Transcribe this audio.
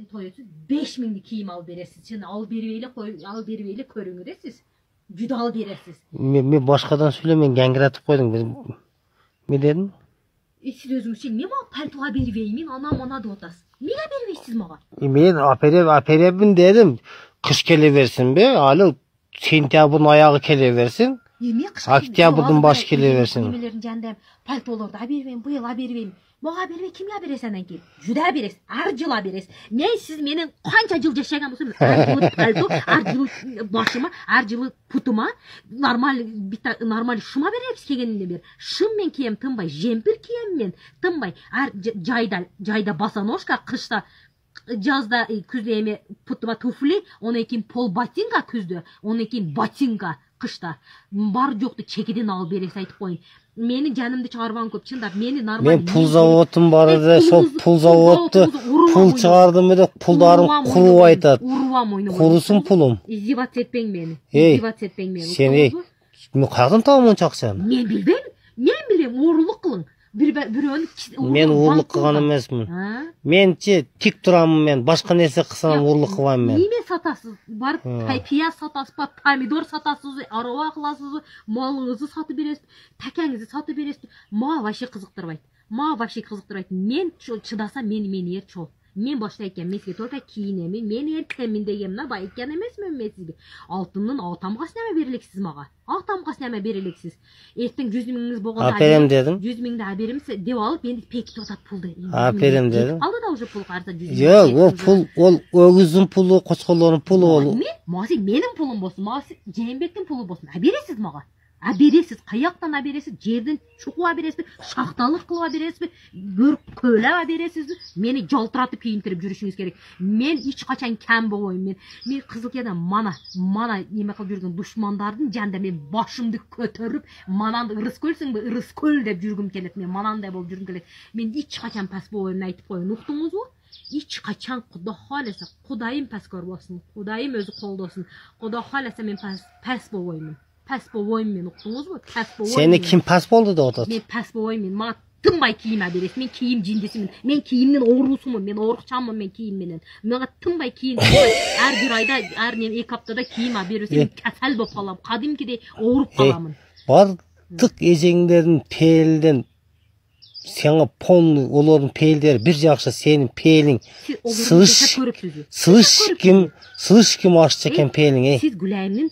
Toyutu 5.000'lik kiyim al beresiz. Şimdi al beriveyle körüngü siz. Güde al beresiz. Men başkadan söylemeyin, gangratip koydum. Ne dedin? Siz özünüz için niye bana paltoğa beriveymin, anam ona da otasın. Niye beriveysiz bana? Men aperebin dedim. Kış keleversin be, alo sentyabrın ayağı keleversin. Oktyabrın başı keleversin. Nimelerin jandam paltolarda beriveyim, bu yıl beriveyim. Bana berivey kim ya beresenden ki? Juda beres, arjıla beres. Men siz menin kança jıl jaşagan bolsam, arjılı palto, arjılı başıma, arjılı putuma, normal şuma berepsiz kelgeninde bir. Şım men kiyem tınbay, jempir kiyem men tınbay. Jayda basanoşka, kışta жазда күзде эме путума туфли, оны кейін пол ботинка күзде, оны кейін ботинка кышта. Бар жоқты чекеден алып бересіз айтып қойын. Мені жанымды чыгарбаган көп, чындап мени нормально. Мен пул заводым бар еді, сол пул заводты пул чыгардым еді, пулдарым куруу айтат. Урубам ойнап. Курусун пулум. Издеваться етпең мени. Издеваться етпең мени. Сен мен кайдан табам онча акчаны? Мен билбейм, уурулук кылың. Мен урлук кылган эмесмин. Менчи тик турамын мен. Башка нерсе кылсам урлук кылбайм мен. Неме сатасыз? Барып пияз сатасыз ба, помидор сатасыз, аруа кыласыз, малыңызды сатып бересиз, такаңызды сатып бересиз. Мага вообще кызыктырбайт. Мен чыдасам мени ер чол. Мен баштайкем, мен сизге только кийинемин, мен эркемин дегенмин, байкан эмесмин мен сизге. Алтындын атамгасы неме берелексиз мага? Атамгасы неме берелексиз? Эртең 100 миңиңиз болгондо аперем дедим. 100 миңди аберимиз деп алып, энди пекитип атат пулду. Аперем дедим. Алды да уже пул карса 100 миң. Жок, ол пул, ол өгүздүн пулу, кочкорлордун пулу ол. Мага менин пулум болсун, мага Жээнбектин пулу болсун. Абересиз мага. Абересиз, каяктан абересиз, жерден чукуп абересиз, шахталык кылып абересиз, көлөп абересиз, мени жалтыратып кийинтирип жүрүшүңүз керек. Мен эч качан кем болбойм. Мен Кызылкияда мана неме кылып жүргөн душмандардын жанында мен башымды көтөрүп, мананды Ырыскөлсүңбү, Ырыскөл деп жүргүм келет. Мен манандай болуп жүргүм келет. Мен эч качан пас болбойм айтып коеюн. Уктуңузбу? Эч качан Кудай кааласа, Кудайым паскөр болсун, Кудайым өзү колдосун. Кудай кааласа мен пас болбойм. Пас болбойм мен, уктуңузбу? Пас болбойм. Сени ким пас болду деп атат? Мен пас болбойм мен. Мага тынбай кийим бересиз. Мен кийим жиндесимин. Мен кийимдин оорусумун. Мен оорукчамын мен кийим менен. Мага тынбай кийим. Ар бир айда, ар 2 аптада кийим берсем касал болуп калам. Кадимкидей ооруп каламын. Бардык эжеңдердин пээлден сеңа полный олордун пээлдери бир жакшы, сенин пээлиң слышь ким ашчы экен пээлиң, Сиз Гүлайымдын